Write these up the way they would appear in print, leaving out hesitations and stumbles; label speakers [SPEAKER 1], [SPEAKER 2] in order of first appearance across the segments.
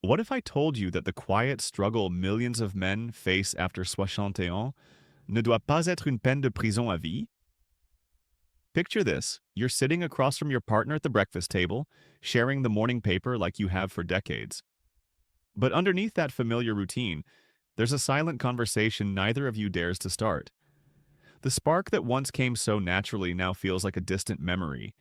[SPEAKER 1] What if I told you that the quiet struggle millions of men face after 61 ne doit pas être une peine de prison à vie? Picture this. You're sitting across from your partner at the breakfast table, sharing the morning paper like you have for decades. But underneath that familiar routine, there's a silent conversation neither of you dares to start. The spark that once came so naturally now feels like a distant memory,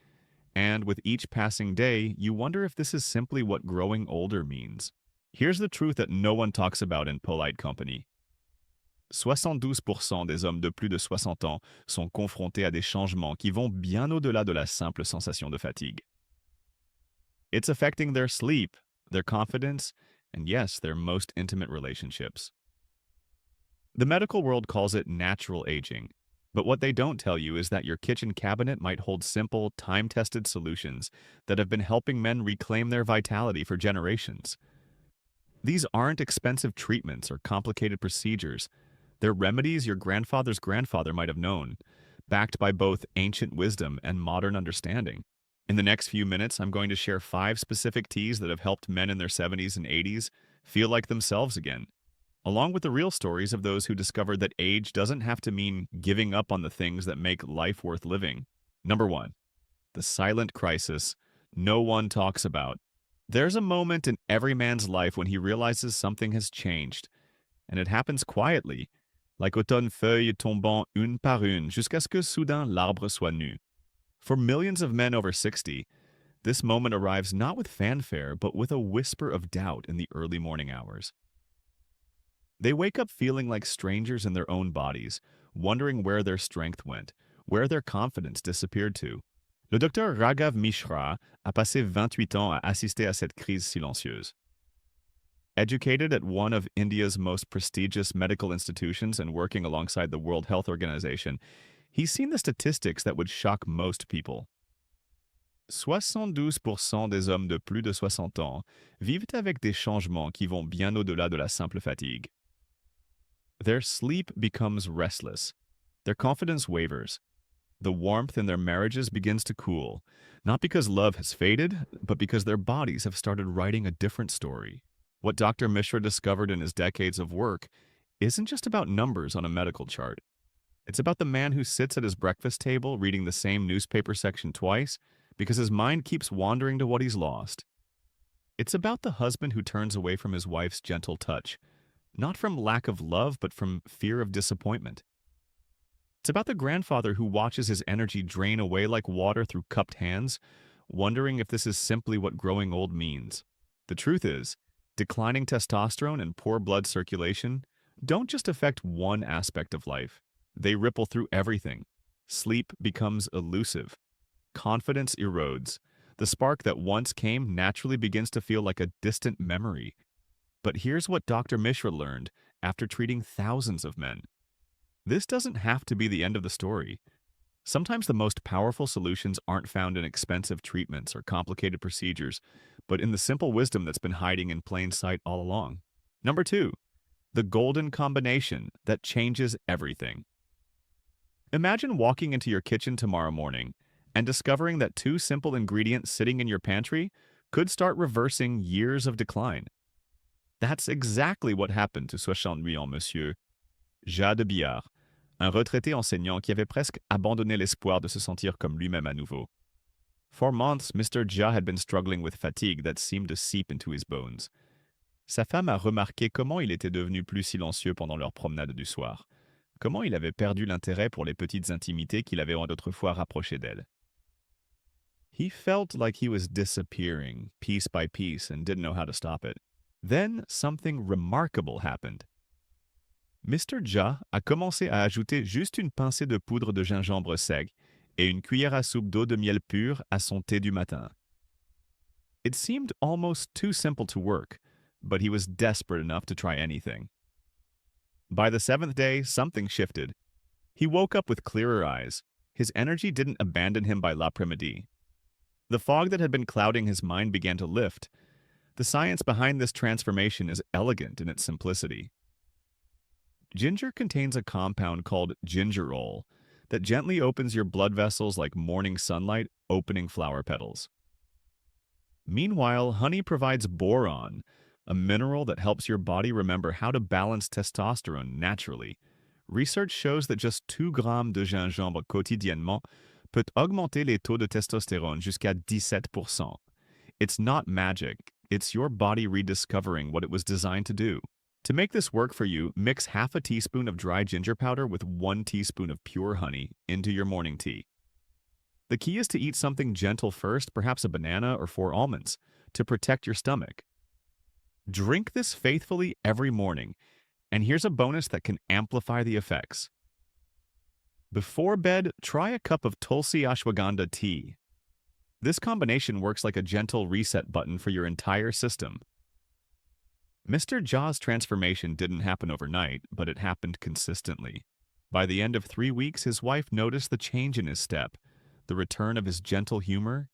[SPEAKER 1] and with each passing day, you wonder if this is simply what growing older means. Here's the truth that no one talks about in polite company. 72% des hommes de plus de 60 ans sont confrontés à des changements qui vont bien au-delà de la simple sensation de fatigue. It's affecting their sleep, their confidence, and yes, their most intimate relationships. The medical world calls it natural aging, but what they don't tell you is that your kitchen cabinet might hold simple, time-tested solutions that have been helping men reclaim their vitality for generations. These aren't expensive treatments or complicated procedures. They're remedies your grandfather's grandfather might have known, backed by both ancient wisdom and modern understanding. In the next few minutes, I'm going to share 5 specific teas that have helped men in their 70s and 80s feel like themselves again, along with the real stories of those who discovered that age doesn't have to mean giving up on the things that make life worth living. Number 1, the silent crisis no one talks about. There's a moment in every man's life when he realizes something has changed, and it happens quietly, like automne feuilles tombant une par une jusqu'à ce que soudain l'arbre soit nu. For millions of men over 60, this moment arrives not with fanfare, but with a whisper of doubt in the early morning hours. They wake up feeling like strangers in their own bodies, wondering where their strength went, where their confidence disappeared to. Le docteur Raghav Mishra a passé 28 ans à assister à cette crise silencieuse. Educated at one of India's most prestigious medical institutions and working alongside the World Health Organization, he's seen the statistics that would shock most people. 72% des hommes de plus de 60 ans vivent avec des changements qui vont bien au-delà de la simple fatigue. Their sleep becomes restless. Their confidence wavers. The warmth in their marriages begins to cool, not because love has faded, but because their bodies have started writing a different story. What Dr. Mishra discovered in his decades of work isn't just about numbers on a medical chart. It's about the man who sits at his breakfast table reading the same newspaper section twice because his mind keeps wandering to what he's lost. It's about the husband who turns away from his wife's gentle touch, not from lack of love, but from fear of disappointment. It's about the grandfather who watches his energy drain away like water through cupped hands, wondering if this is simply what growing old means. The truth is, declining testosterone and poor blood circulation don't just affect one aspect of life. They ripple through everything. Sleep becomes elusive. Confidence erodes. The spark that once came naturally begins to feel like a distant memory. But here's what Dr. Mishra learned after treating thousands of men. This doesn't have to be the end of the story. Sometimes the most powerful solutions aren't found in expensive treatments or complicated procedures, but in the simple wisdom that's been hiding in plain sight all along. Number 2, the golden combination that changes everything. Imagine walking into your kitchen tomorrow morning and discovering that 2 simple ingredients sitting in your pantry could start reversing years of decline. That's exactly what happened to 68 ans Monsieur Jacques de Billard, un retraité enseignant qui avait presque abandonné l'espoir de se sentir comme lui-même à nouveau. For months, Mr. Jia had been struggling with fatigue that seemed to seep into his bones. Sa femme a remarqué comment il était devenu plus silencieux pendant leur promenade du soir, comment il avait perdu l'intérêt pour les petites intimités qu'il avait autrefois rapprochées d'elle. He felt like he was disappearing, piece by piece, and didn't know how to stop it. Then something remarkable happened. Mr. Jia a commencé à ajouter juste une pincée de poudre de gingembre sec et une cuillère à soupe d'eau de miel pur à son thé du matin. It seemed almost too simple to work, but he was desperate enough to try anything. By the 7th day, something shifted. He woke up with clearer eyes. His energy didn't abandon him by l'après-midi. The fog that had been clouding his mind began to lift. The science behind this transformation is elegant in its simplicity. Ginger contains a compound called gingerol that gently opens your blood vessels like morning sunlight opening flower petals. Meanwhile, honey provides boron, a mineral that helps your body remember how to balance testosterone naturally. Research shows that just 2 grammes de gingembre quotidiennement peut augmenter les taux de testostérone jusqu'à 17%. It's not magic, it's your body rediscovering what it was designed to do. To make this work for you, mix half a teaspoon of dry ginger powder with 1 teaspoon of pure honey into your morning tea. The key is to eat something gentle first, perhaps a banana or 4 almonds, to protect your stomach. Drink this faithfully every morning, and here's a bonus that can amplify the effects. Before bed, try a cup of Tulsi Ashwagandha tea. This combination works like a gentle reset button for your entire system. Mr. Jha's transformation didn't happen overnight, but it happened consistently. By the end of 3 weeks, his wife noticed the change in his step, the return of his gentle humor,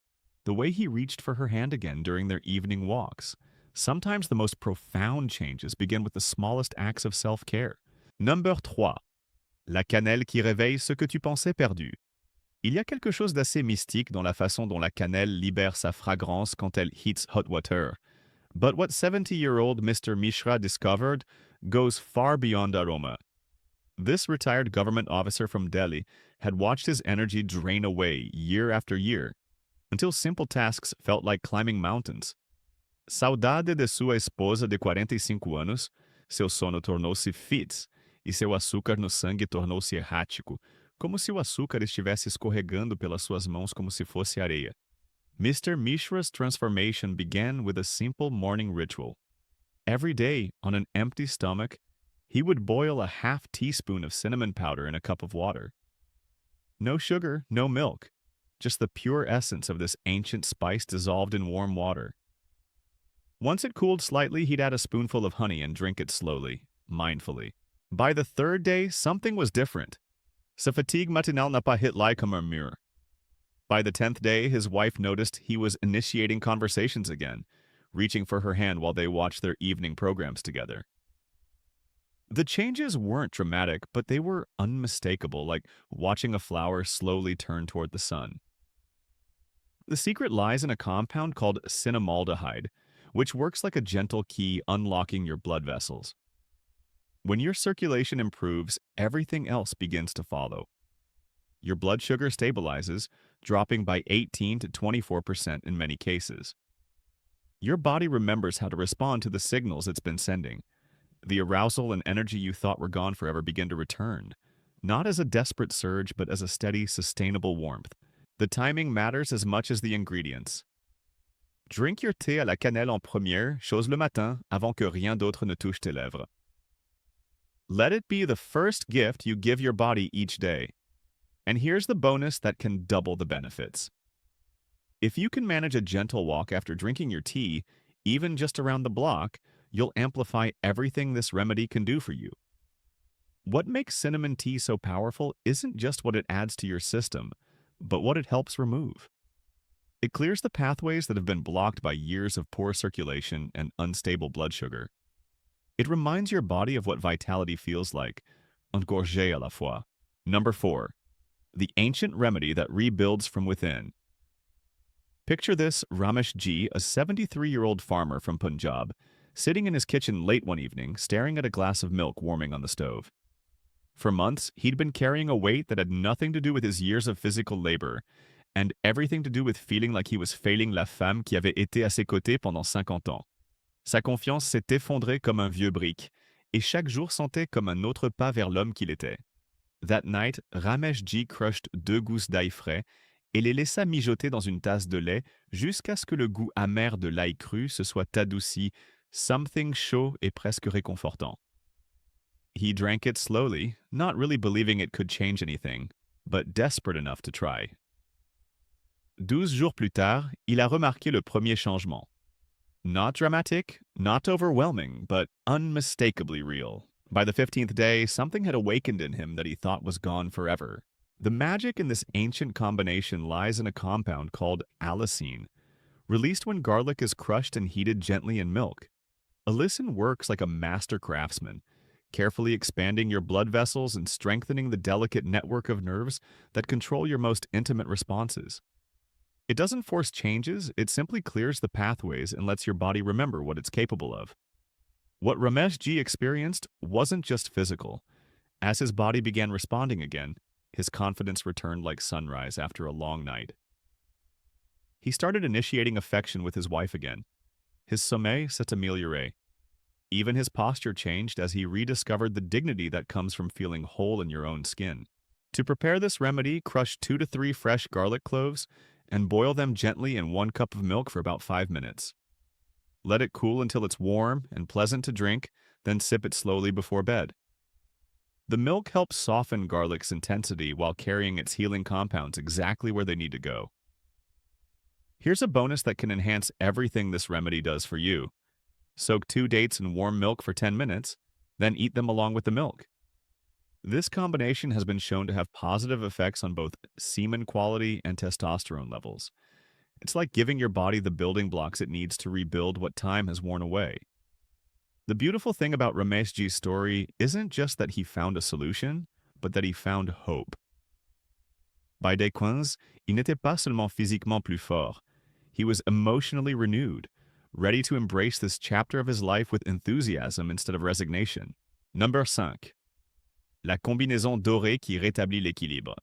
[SPEAKER 1] the way he reached for her hand again during their evening walks. Sometimes the most profound changes begin with the smallest acts of self-care. Number 3. La cannelle qui réveille ce que tu pensais perdu. Il y a quelque chose d'assez mystique dans la façon dont la cannelle libère sa fragrance quand elle hits hot water. But what 70-year-old Mr. Mishra discovered goes far beyond aroma. This retired government officer from Delhi had watched his energy drain away year after year, until simple tasks felt like climbing mountains. Saudade de sua esposa de 45 anos, seu sono tornou-se fitz e seu açúcar no sangue tornou-se errático, como se o açúcar estivesse escorregando pelas suas mãos como se fosse areia. Mr. Mishra's transformation began with a simple morning ritual. Every day, on an empty stomach, he would boil a half teaspoon of cinnamon powder in a cup of water. No sugar, no milk, just the pure essence of this ancient spice dissolved in warm water. Once it cooled slightly, he'd add a spoonful of honey and drink it slowly, mindfully. By the 3rd day, something was different. Sa fatigue matinale n'a pas hit like comme un mur. By the 10th day, his wife noticed he was initiating conversations again, reaching for her hand while they watched their evening programs together. The changes weren't dramatic, but they were unmistakable, like watching a flower slowly turn toward the sun. The secret lies in a compound called cinnamaldehyde, which works like a gentle key unlocking your blood vessels. When your circulation improves, everything else begins to follow. Your blood sugar stabilizes, dropping by 18 to 24% in many cases. Your body remembers how to respond to the signals it's been sending. The arousal and energy you thought were gone forever begin to return, not as a desperate surge, but as a steady, sustainable warmth. The timing matters as much as the ingredients. Drink your thé à la cannelle en première, chose le matin, avant que rien d'autre ne touche tes lèvres. Let it be the first gift you give your body each day. And here's the bonus that can double the benefits. If you can manage a gentle walk after drinking your tea, even just around the block, you'll amplify everything this remedy can do for you. What makes cinnamon tea so powerful isn't just what it adds to your system, but what it helps remove. It clears the pathways that have been blocked by years of poor circulation and unstable blood sugar. It reminds your body of what vitality feels like, un gorgée à la fois. Number 4. The ancient remedy that rebuilds from within. Picture this Ramesh Ji, a 73-year-old farmer from Punjab, sitting in his kitchen late one evening, staring at a glass of milk warming on the stove. For months, he'd been carrying a weight that had nothing to do with his years of physical labor, and everything to do with feeling like he was failing la femme qui avait été à ses côtés pendant 50 ans. Sa confiance s'est effondrée comme un vieux brick, et chaque jour sentait comme un autre pas vers l'homme qu'il était. That night, Ramesh Ji crushed 2 gousses d'ail frais et les laissa mijoter dans une tasse de lait jusqu'à ce que le goût amer de l'ail cru se soit adouci, something chaud et presque réconfortant. He drank it slowly, not really believing it could change anything, but desperate enough to try. 12 jours plus tard, il a remarqué le premier changement. Not dramatic, not overwhelming, but unmistakably real. By the 15th day, something had awakened in him that he thought was gone forever. The magic in this ancient combination lies in a compound called allicin, released when garlic is crushed and heated gently in milk. Allicin works like a master craftsman, carefully expanding your blood vessels and strengthening the delicate network of nerves that control your most intimate responses. It doesn't force changes, it simply clears the pathways and lets your body remember what it's capable of. What Ramesh Ji experienced wasn't just physical. As his body began responding again, his confidence returned like sunrise after a long night. He started initiating affection with his wife again. His sommeil s'est amélioré. Even his posture changed as he rediscovered the dignity that comes from feeling whole in your own skin. To prepare this remedy, crush 2 to 3 fresh garlic cloves and boil them gently in 1 cup of milk for about 5 minutes. Let it cool until it's warm and pleasant to drink, then sip it slowly before bed. The milk helps soften garlic's intensity while carrying its healing compounds exactly where they need to go. Here's a bonus that can enhance everything this remedy does for you. Soak 2 dates in warm milk for 10 minutes, then eat them along with the milk. This combination has been shown to have positive effects on both semen quality and testosterone levels. It's like giving your body the building blocks it needs to rebuild what time has worn away. The beautiful thing about Ramesh Ji's story isn't just that he found a solution, but that he found hope. By day 15, il n'était pas seulement physiquement plus fort, he was emotionally renewed, ready to embrace this chapter of his life with enthusiasm instead of resignation. Number 5. La combinaison dorée qui rétablit l'équilibre.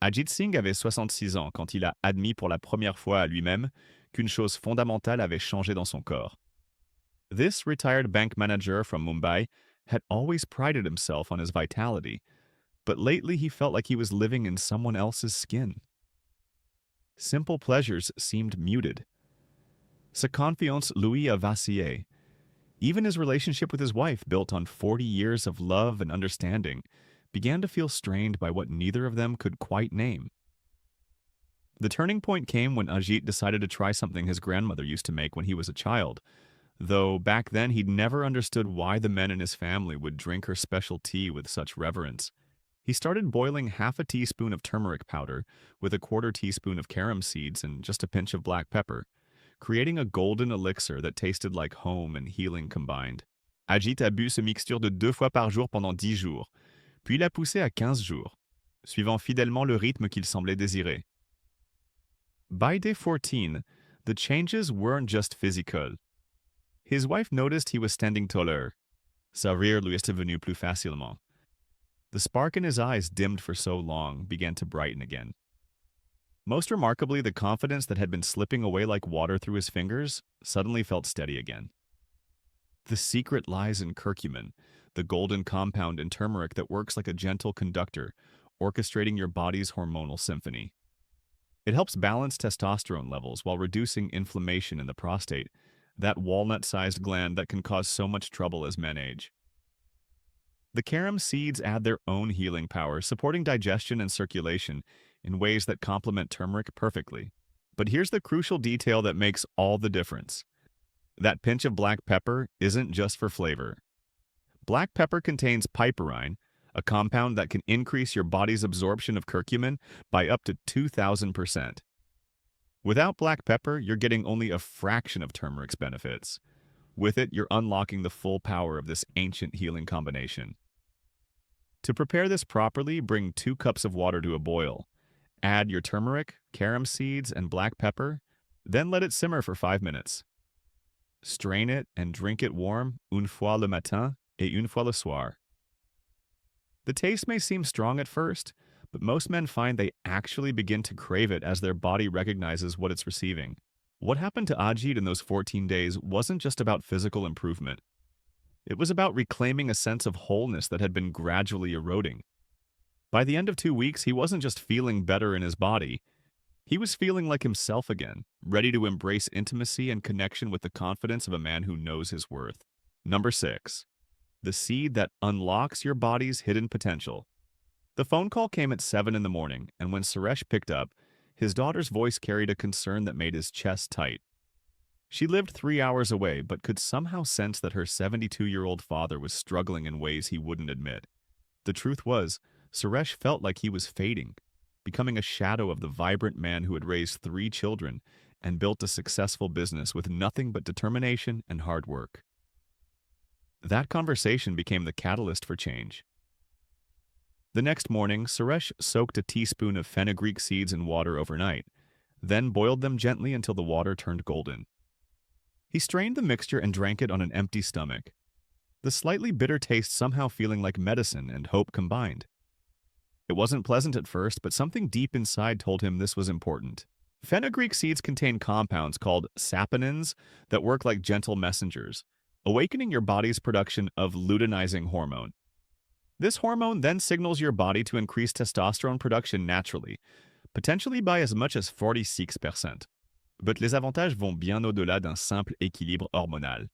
[SPEAKER 1] Ajit Singh avait 66 ans quand il a admis pour la première fois à lui-même qu'une chose fondamentale avait changé dans son corps. This retired bank manager from Mumbai had always prided himself on his vitality, but lately he felt like he was living in someone else's skin. Simple pleasures seemed muted. Sa confiance lui a vacillé. Even his relationship with his wife, built on 40 years of love and understanding, began to feel strained by what neither of them could quite name. The turning point came when Ajit decided to try something his grandmother used to make when he was a child, though back then he'd never understood why the men in his family would drink her special tea with such reverence. He started boiling half a teaspoon of turmeric powder with a quarter teaspoon of carom seeds and just a pinch of black pepper, creating a golden elixir that tasted like home and healing combined. Ajit a bu ce mixture de 2 fois par jour pendant 10 jours, puis l'a poussé à 15 jours, suivant fidèlement le rythme qu'il semblait désirer. By day 14, the changes weren't just physical. His wife noticed he was standing taller. Sa rire lui était venu plus facilement. The spark in his eyes, dimmed for so long, began to brighten again. Most remarkably, the confidence that had been slipping away like water through his fingers suddenly felt steady again. The secret lies in curcumin, the golden compound in turmeric that works like a gentle conductor, orchestrating your body's hormonal symphony. It helps balance testosterone levels while reducing inflammation in the prostate, that walnut-sized gland that can cause so much trouble as men age. The carom seeds add their own healing power, supporting digestion and circulation in ways that complement turmeric perfectly. But here's the crucial detail that makes all the difference. That pinch of black pepper isn't just for flavor. Black pepper contains piperine, a compound that can increase your body's absorption of curcumin by up to 2,000%. Without black pepper, you're getting only a fraction of turmeric's benefits. With it, you're unlocking the full power of this ancient healing combination. To prepare this properly, bring 2 cups of water to a boil. Add your turmeric, carom seeds, and black pepper, then let it simmer for 5 minutes. Strain it and drink it warm, une fois le matin et une fois le soir. The taste may seem strong at first, but most men find they actually begin to crave it as their body recognizes what it's receiving. What happened to Ajit in those 14 days wasn't just about physical improvement. It was about reclaiming a sense of wholeness that had been gradually eroding. By the end of 2 weeks, he wasn't just feeling better in his body. He was feeling like himself again, ready to embrace intimacy and connection with the confidence of a man who knows his worth. Number 6. The seed that unlocks your body's hidden potential. The phone call came at 7 in the morning, and when Suresh picked up, his daughter's voice carried a concern that made his chest tight. She lived 3 hours away, but could somehow sense that her 72-year-old father was struggling in ways he wouldn't admit. The truth was, Suresh felt like he was fading, becoming a shadow of the vibrant man who had raised 3 children and built a successful business with nothing but determination and hard work. That conversation became the catalyst for change. The next morning, Suresh soaked a teaspoon of fenugreek seeds in water overnight, then boiled them gently until the water turned golden. He strained the mixture and drank it on an empty stomach, the slightly bitter taste somehow feeling like medicine and hope combined. It wasn't pleasant at first, but something deep inside told him this was important. Fenugreek seeds contain compounds called saponins that work like gentle messengers, awakening your body's production of luteinizing hormone. This hormone then signals your body to increase testosterone production naturally, potentially by as much as 46%. But les avantages vont bien au-delà d'un simple équilibre hormonal.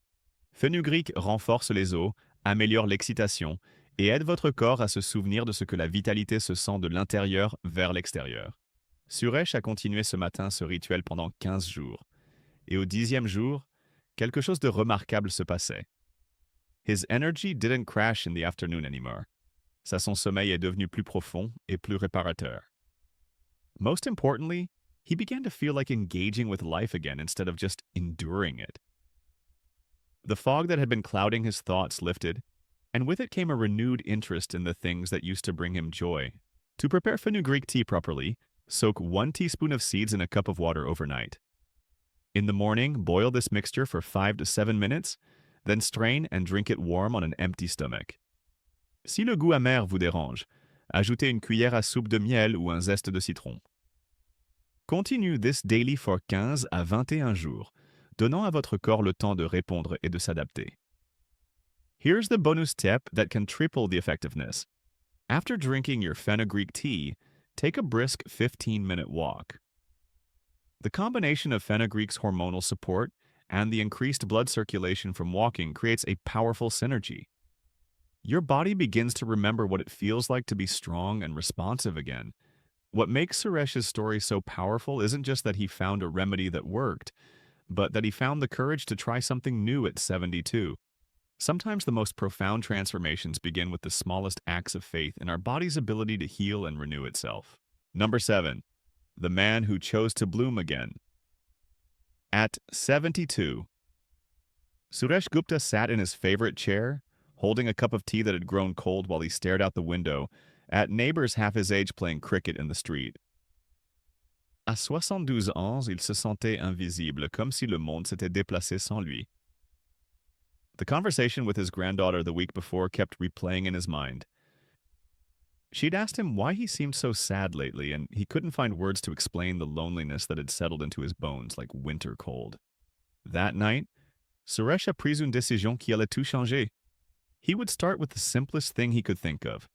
[SPEAKER 1] Fenugreek renforce les os, améliore l'excitation et aide votre corps à se souvenir de ce que la vitalité se sent de l'intérieur vers l'extérieur. Suresh a continué ce matin ce rituel pendant 15 jours. Et au 10e jour, quelque chose de remarquable se passait. His energy didn't crash in the afternoon anymore. Son sommeil est devenu plus profond et plus réparateur. Most importantly, he began to feel like engaging with life again instead of just enduring it. The fog that had been clouding his thoughts lifted, and with it came a renewed interest in the things that used to bring him joy. To prepare fenugreek tea properly, soak 1 teaspoon of seeds in a cup of water overnight. In the morning, boil this mixture for 5 to 7 minutes, then strain and drink it warm on an empty stomach. Si le goût amer vous dérange, ajoutez une cuillère à soupe de miel ou un zeste de citron. Continue this daily for 15 à 21 jours, donnant à votre corps le temps de répondre et de s'adapter. Here's the bonus tip that can triple the effectiveness. After drinking your fenugreek tea, take a brisk 15-minute walk. The combination of fenugreek's hormonal support and the increased blood circulation from walking creates a powerful synergy. Your body begins to remember what it feels like to be strong and responsive again. What makes Suresh's story so powerful isn't just that he found a remedy that worked, but that he found the courage to try something new at 72. Sometimes the most profound transformations begin with the smallest acts of faith in our body's ability to heal and renew itself. Number 7. The man who chose to bloom again. At 72, Suresh Gupta sat in his favorite chair, holding a cup of tea that had grown cold while he stared out the window at neighbors half his age playing cricket in the street. À 72 ans, il se sentait invisible, comme si le monde s'était déplacé sans lui. The conversation with his granddaughter the week before kept replaying in his mind. She'd asked him why he seemed so sad lately, and he couldn't find words to explain the loneliness that had settled into his bones like winter cold. That night, Suresh a pris une décision qui allait tout changer. He would start with the simplest thing he could think of,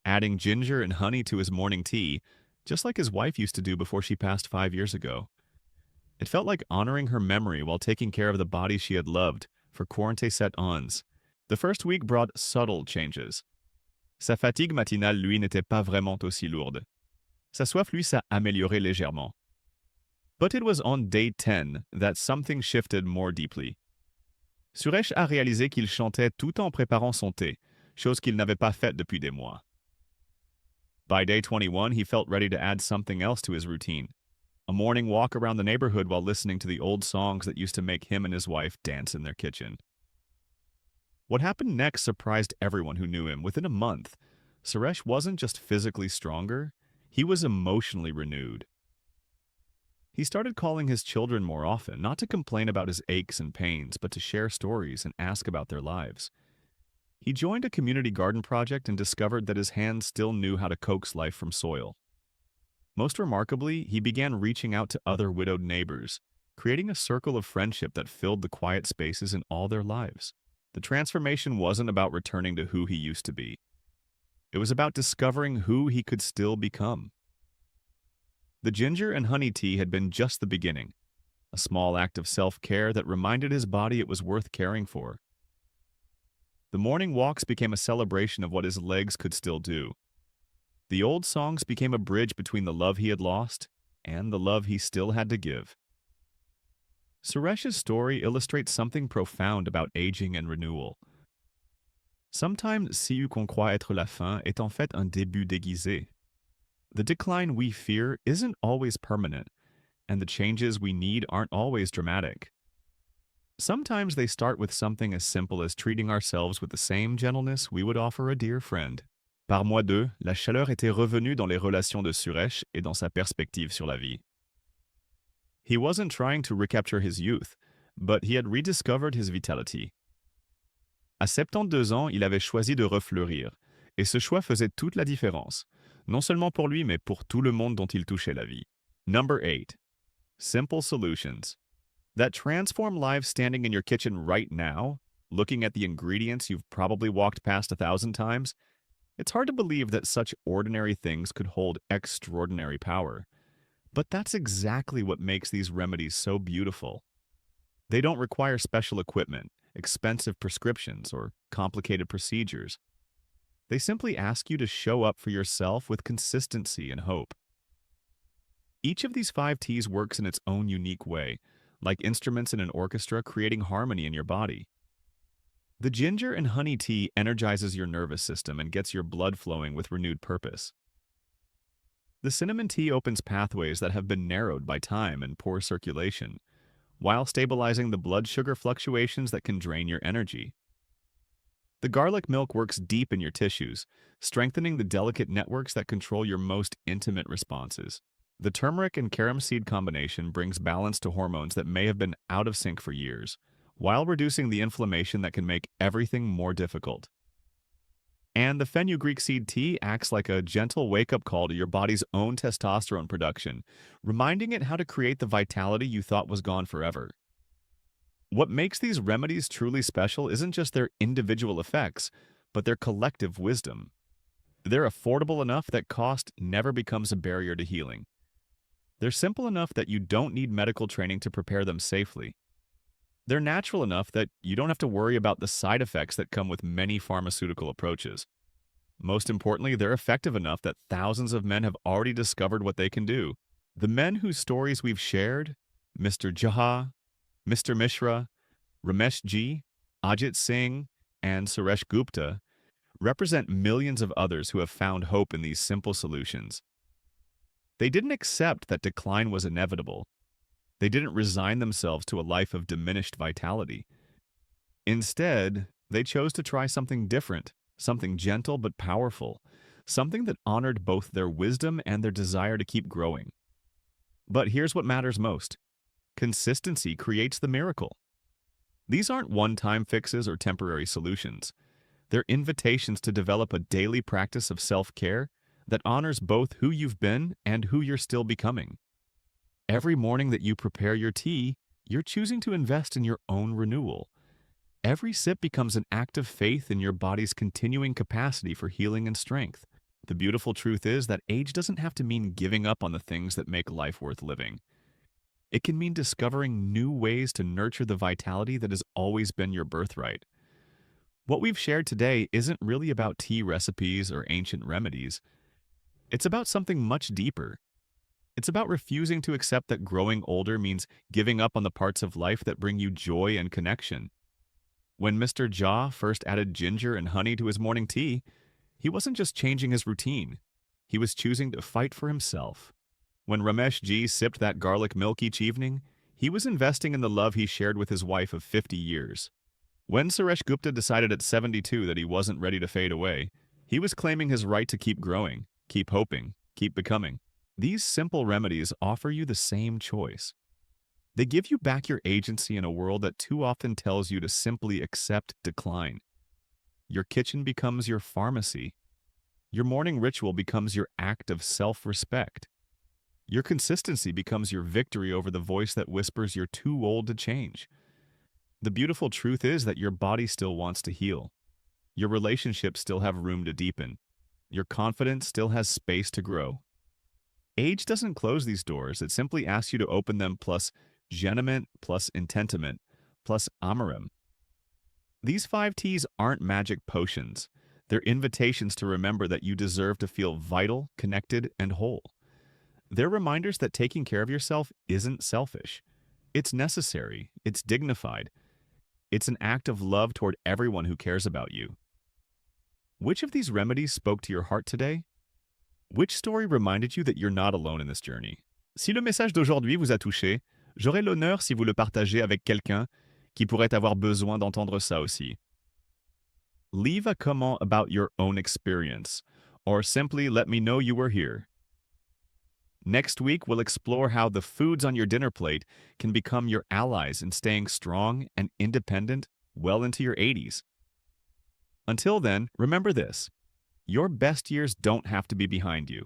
[SPEAKER 1] adding ginger and honey to his morning tea, just like his wife used to do before she passed 5 years ago. It felt like honoring her memory while taking care of the body she had loved for 47 ans. The first week brought subtle changes. Sa fatigue matinale, lui, n'était pas vraiment aussi lourde. Sa soif, lui, s'est améliorée légèrement. But it was on day 10 that something shifted more deeply. Suresh a réalisé qu'il chantait tout en préparant son thé, chose qu'il n'avait pas faite depuis des mois. By day 21, he felt ready to add something else to his routine. A morning walk around the neighborhood while listening to the old songs that used to make him and his wife dance in their kitchen. What happened next surprised everyone who knew him. Within a month, Suresh wasn't just physically stronger, he was emotionally renewed. He started calling his children more often, not to complain about his aches and pains, but to share stories and ask about their lives. He joined a community garden project and discovered that his hands still knew how to coax life from soil. Most remarkably, he began reaching out to other widowed neighbors, creating a circle of friendship that filled the quiet spaces in all their lives. The transformation wasn't about returning to who he used to be. It was about discovering who he could still become. The ginger and honey tea had been just the beginning, a small act of self-care that reminded his body it was worth caring for. The morning walks became a celebration of what his legs could still do. The old songs became a bridge between the love he had lost and the love he still had to give. Suresh's story illustrates something profound about aging and renewal. Sometimes, ce qu'on croit être la fin est en fait un début déguisé. The decline we fear isn't always permanent, and the changes we need aren't always dramatic. Sometimes they start with something as simple as treating ourselves with the same gentleness we would offer a dear friend. Par mois 2, la chaleur était revenue dans les relations de Suresh et dans sa perspective sur la vie. He wasn't trying to recapture his youth, but he had rediscovered his vitality. À 72 ans, il avait choisi de refleurir, et ce choix faisait toute la différence, non seulement pour lui, mais pour tout le monde dont il touchait la vie. Number 8. Simple solutions that transform lives standing in your kitchen right now, looking at the ingredients you've probably walked past 1,000 times. It's hard to believe that such ordinary things could hold extraordinary power. But that's exactly what makes these remedies so beautiful. They don't require special equipment, expensive prescriptions, or complicated procedures. They simply ask you to show up for yourself with consistency and hope. Each of these 5 teas works in its own unique way, like instruments in an orchestra creating harmony in your body. The ginger and honey tea energizes your nervous system and gets your blood flowing with renewed purpose. The cinnamon tea opens pathways that have been narrowed by time and poor circulation, while stabilizing the blood sugar fluctuations that can drain your energy. The garlic milk works deep in your tissues, strengthening the delicate networks that control your most intimate responses. The turmeric and carom seed combination brings balance to hormones that may have been out of sync for years, while reducing the inflammation that can make everything more difficult. And the fenugreek seed tea acts like a gentle wake-up call to your body's own testosterone production, reminding it how to create the vitality you thought was gone forever. What makes these remedies truly special isn't just their individual effects, but their collective wisdom. They're affordable enough that cost never becomes a barrier to healing. They're simple enough that you don't need medical training to prepare them safely. They're natural enough that you don't have to worry about the side effects that come with many pharmaceutical approaches. Most importantly, they're effective enough that thousands of men have already discovered what they can do. The men whose stories we've shared, Mr. Jha, Mr. Mishra, Ramesh Ji, Ajit Singh, and Suresh Gupta, represent millions of others who have found hope in these simple solutions. They didn't accept that decline was inevitable. They didn't resign themselves to a life of diminished vitality. Instead, they chose to try something different, something gentle but powerful, something that honored both their wisdom and their desire to keep growing. But here's what matters most. Consistency creates the miracle. These aren't one-time fixes or temporary solutions. They're invitations to develop a daily practice of self-care that honors both who you've been and who you're still becoming. Every morning that you prepare your tea, you're choosing to invest in your own renewal. Every sip becomes an act of faith in your body's continuing capacity for healing and strength. The beautiful truth is that age doesn't have to mean giving up on the things that make life worth living. It can mean discovering new ways to nurture the vitality that has always been your birthright. What we've shared today isn't really about tea recipes or ancient remedies. It's about something much deeper. It's about refusing to accept that growing older means giving up on the parts of life that bring you joy and connection. When Mr. Jha first added ginger and honey to his morning tea, he wasn't just changing his routine. He was choosing to fight for himself. When Ramesh Ji sipped that garlic milk each evening, he was investing in the love he shared with his wife of 50 years. When Suresh Gupta decided at 72 that he wasn't ready to fade away, he was claiming his right to keep growing, keep hoping, keep becoming. These simple remedies offer you the same choice. They give you back your agency in a world that too often tells you to simply accept decline. Your kitchen becomes your pharmacy. Your morning ritual becomes your act of self-respect. Your consistency becomes your victory over the voice that whispers you're too old to change. The beautiful truth is that your body still wants to heal. Your relationships still have room to deepen. Your confidence still has space to grow. Age doesn't close these doors. It simply asks you to open them plus Geniment plus Intentiment plus Amarim. These 5 teas aren't magic potions. They're invitations to remember that you deserve to feel vital, connected, and whole. They're reminders that taking care of yourself isn't selfish. It's necessary. It's dignified. It's an act of love toward everyone who cares about you. Which of these remedies spoke to your heart today? Which story reminded you that you're not alone in this journey? Si le message d'aujourd'hui vous a touché, j'aurais l'honneur si vous le partagez avec quelqu'un qui pourrait avoir besoin d'entendre ça aussi. Leave a comment about your own experience, or simply let me know you were here. Next week, we'll explore how the foods on your dinner plate can become your allies in staying strong and independent well into your 80s. Until then, remember this: your best years don't have to be behind you.